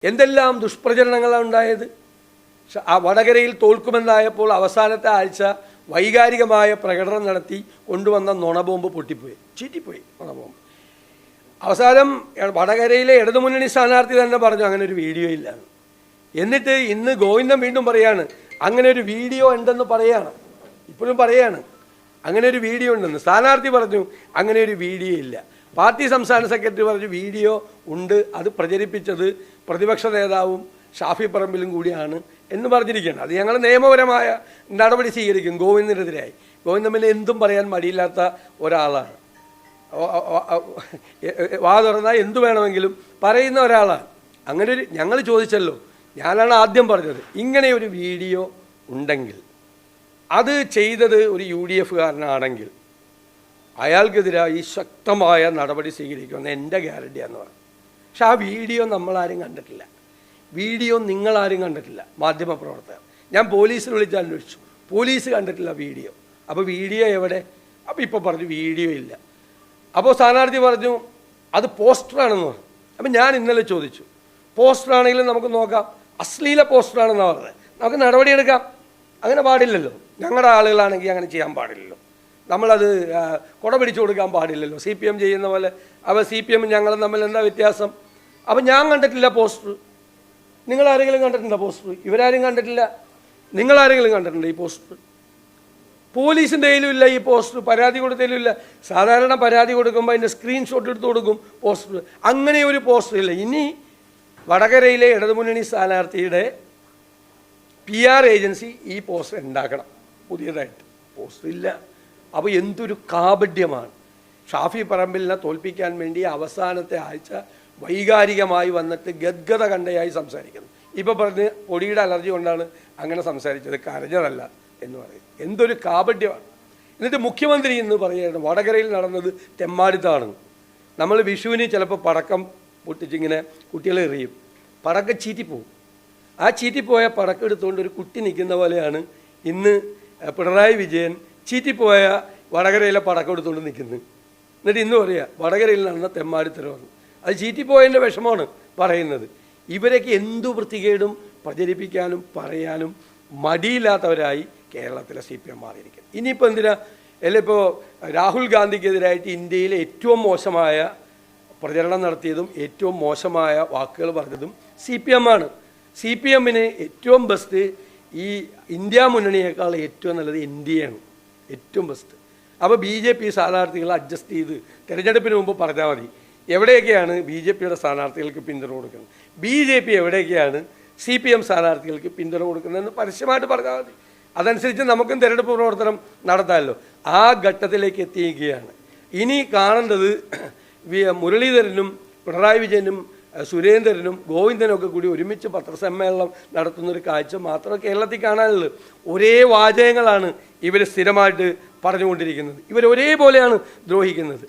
എന്തെല്ലാം ദുഷ്പ്രചരണങ്ങളാണ് ഉണ്ടായത്. ആ വടകരയിൽ തോൽക്കുമെന്നായപ്പോൾ അവസാനത്തെ ആഴ്ച വൈകാരികമായ പ്രകടനം നടത്തി കൊണ്ടുവന്ന നുണബോംബ് പൊട്ടിപ്പോയി, ചീറ്റിപ്പോയി നുണബോംബ്. അവസാനം വടകരയിലെ ഇടതുമുന്നണി സ്ഥാനാർത്ഥി തന്നെ പറഞ്ഞു അങ്ങനെ ഒരു വീഡിയോ ഇല്ല. എന്നിട്ട് ഇന്ന് ഗോവിന്ദൻ വീണ്ടും പറയാണ് അങ്ങനെ ഒരു വീഡിയോ ഉണ്ടെന്ന് പറയാണ്, ഇപ്പോഴും പറയാണ് അങ്ങനെ ഒരു വീഡിയോ ഉണ്ടെന്ന്. സ്ഥാനാർത്ഥി പറഞ്ഞു അങ്ങനെ ഒരു വീഡിയോ ഇല്ല. പാർട്ടി സംസ്ഥാന സെക്രട്ടറി പറഞ്ഞു വീഡിയോ ഉണ്ട്, അത് പ്രചരിപ്പിച്ചത് പ്രതിപക്ഷ നേതാവും ഷാഫി പറമ്പിലും കൂടിയാണ് എന്ന് പറഞ്ഞിരിക്കുകയാണ്. അത് ഞങ്ങൾ നിയമപരമായ നടപടി സ്വീകരിക്കും ഗോവിന്ദനെതിരായി. ഗോവിന്ദൻ പിന്നെ എന്തും പറയാൻ മടിയില്ലാത്ത ഒരാളാണ്, വാ തുറന്നാൽ എന്തു വേണമെങ്കിലും പറയുന്ന ഒരാളാണ്. അങ്ങനെ ഒരു ഞങ്ങൾ ചോദിച്ചല്ലോ, ഞാനാണ് ആദ്യം പറഞ്ഞത് ഇങ്ങനെ ഒരു വീഡിയോ ഉണ്ടെങ്കിൽ അത് ചെയ്തത് ഒരു UDF-കാരനാണെങ്കിൽ അയാൾക്കെതിരായി ശക്തമായ നടപടി സ്വീകരിക്കുമെന്ന് എൻ്റെ ഗ്യാരണ്ടിയാന്ന് പറഞ്ഞു. പക്ഷെ ആ വീഡിയോ നമ്മളാരും കണ്ടിട്ടില്ല, വീഡിയോ നിങ്ങളാരും കണ്ടിട്ടില്ല, മാധ്യമപ്രവർത്തകർ. ഞാൻ പോലീസിൽ വിളിച്ച് അന്വേഷിച്ചു, പോലീസ് കണ്ടിട്ടില്ല വീഡിയോ. അപ്പോൾ വീഡിയോ എവിടെ? അപ്പോൾ ഇപ്പോൾ പറഞ്ഞു വീഡിയോ ഇല്ല. അപ്പോൾ സ്ഥാനാർത്ഥി പറഞ്ഞു അത് പോസ്റ്ററാണെന്ന് പറഞ്ഞു. അപ്പം ഞാൻ ഇന്നലെ ചോദിച്ചു, പോസ്റ്ററാണെങ്കിലും നമുക്ക് നോക്കാം, അശ്ലീല പോസ്റ്ററാണെന്നാണ് പറഞ്ഞത്, നമുക്ക് നടപടിയെടുക്കാം. അങ്ങനെ പാടില്ലല്ലോ, ഞങ്ങളുടെ ആളുകളാണെങ്കിൽ അങ്ങനെ ചെയ്യാൻ പാടില്ലല്ലോ, നമ്മളത് കുട പിടിച്ചു കൊടുക്കാൻ പാടില്ലല്ലോ. CPM ചെയ്യുന്ന പോലെ അപ്പോൾ CPM ഞങ്ങളും തമ്മിൽ എന്താ വ്യത്യാസം? അപ്പം ഞാൻ കണ്ടിട്ടില്ല പോസ്റ്റർ, നിങ്ങളാരെങ്കിലും കണ്ടിട്ടുണ്ടോ പോസ്റ്റർ? ഇവരാരും കണ്ടിട്ടില്ല. നിങ്ങളാരെങ്കിലും കണ്ടിട്ടുണ്ടോ ഈ പോസ്റ്റർ? പോലീസിൻ്റെ കയ്യിലും ഇല്ല ഈ പോസ്റ്റർ, പരാതി കൊടുത്തതിലും ഇല്ല. സാധാരണ പരാതി കൊടുക്കുമ്പോൾ അതിൻ്റെ സ്ക്രീൻഷോട്ട് എടുത്ത് കൊടുക്കും പോസ്റ്റർ. അങ്ങനെ ഒരു പോസ്റ്റർ ഇല്ല. ഇനി വടകരയിലെ ഇടതുമുന്നണി സ്ഥാനാർത്ഥിയുടെ PR ഏജൻസി ഈ പോസ്റ്റർ ഉണ്ടാക്കണം, പുതിയതായിട്ട്. പോസ്റ്റർ ഇല്ല. അപ്പോൾ എന്തൊരു കാപഢ്യമാണ്. ഷാഫി പറമ്പിലിനെ തോൽപ്പിക്കാൻ വേണ്ടി അവസാനത്തെ ആഴ്ച വൈകാരികമായി വന്നിട്ട് ഗദ്ഗത കണ്ടയായി സംസാരിക്കുന്നു. ഇപ്പോൾ പറഞ്ഞ് പൊടിയുടെ അലർജി കൊണ്ടാണ് അങ്ങനെ സംസാരിച്ചത്, കരഞ്ഞതല്ല എന്ന് പറയും. എന്തൊരു കാപഢ്യമാണ്. എന്നിട്ട് മുഖ്യമന്ത്രി ഇന്ന് പറയുകയാണ് വടകരയിൽ നടന്നത് തെമ്മാടിത്താണ്. നമ്മൾ വിഷുവിന് ചിലപ്പോൾ പടക്കം പൊട്ടിച്ചിങ്ങനെ കുട്ടികളെ എറിയും, പടക്കം ചീറ്റിപ്പോവും. ആ ചീറ്റിപ്പോയ പടക്കം എടുത്തുകൊണ്ട് ഒരു കുട്ടി നിൽക്കുന്ന പോലെയാണ് ഇന്ന് പിണറായി വിജയൻ ചീറ്റിപ്പോയ വടകരയിലെ പടക്കം എടുത്തുകൊണ്ട് നിൽക്കുന്നത്. എന്നിട്ട് ഇന്ന് പറയുക വടകരയിൽ നടന്ന തെമ്മാടിത്തരമാണ്. അത് ചീറ്റിപ്പോയതിൻ്റെ വിഷമമാണ് പറയുന്നത്. ഇവരൊക്കെ എന്തു വൃത്തികേടും പ്രചരിപ്പിക്കാനും പറയാനും മടിയില്ലാത്തവരായി കേരളത്തിലെ CPM മാറിയിരിക്കും. ഇനിയിപ്പോൾ എന്തിനാ ഇപ്പോൾ രാഹുൽ ഗാന്ധിക്കെതിരായിട്ട് ഇന്ത്യയിലെ ഏറ്റവും മോശമായ പ്രചരണം നടത്തിയതും ഏറ്റവും മോശമായ വാക്കുകൾ പറഞ്ഞതും CPM ആണ്. CPM-ന് ഏറ്റവും ബെസ്റ്റ് ഈ ഇന്ത്യ മുന്നണിയേക്കാൾ ഏറ്റവും നല്ലത് NDA ആണ്, ഏറ്റവും ബെസ്റ്റ്. അപ്പോൾ BJP സ്ഥാനാർത്ഥികൾ അഡ്ജസ്റ്റ് ചെയ്ത് തിരഞ്ഞെടുപ്പിന് മുമ്പ് പറഞ്ഞാൽ മതി എവിടെയൊക്കെയാണ് BJP-യുടെ സ്ഥാനാർത്ഥികൾക്ക് പിന്തുണ കൊടുക്കുന്നത്, BJP എവിടെയൊക്കെയാണ് CPM സ്ഥാനാർത്ഥികൾക്ക് പിന്തുണ കൊടുക്കുന്നതെന്ന് പരസ്യമായിട്ട് പറഞ്ഞാൽ മതി. അതനുസരിച്ച് നമുക്കും തിരഞ്ഞെടുപ്പ് പ്രവർത്തനം നടത്താമല്ലോ. ആ ഘട്ടത്തിലേക്ക് എത്തിയിരിക്കുകയാണ്. ഇനി കാണേണ്ടത് മുരളീധരനും പിണറായി വിജയനും സുരേന്ദ്രനും ഗോവിന്ദനും ഒക്കെ കൂടി ഒരുമിച്ച് പത്രസമ്മേളനം നടത്തുന്നൊരു കാഴ്ച മാത്രമേ കേരളത്തിൽ കാണാനുള്ളൂ. ഒരേ വാചകങ്ങളാണ് ഇവർ സ്ഥിരമായിട്ട് പറഞ്ഞുകൊണ്ടിരിക്കുന്നത്. ഇവർ ഒരേപോലെയാണ് ദ്രോഹിക്കുന്നത്.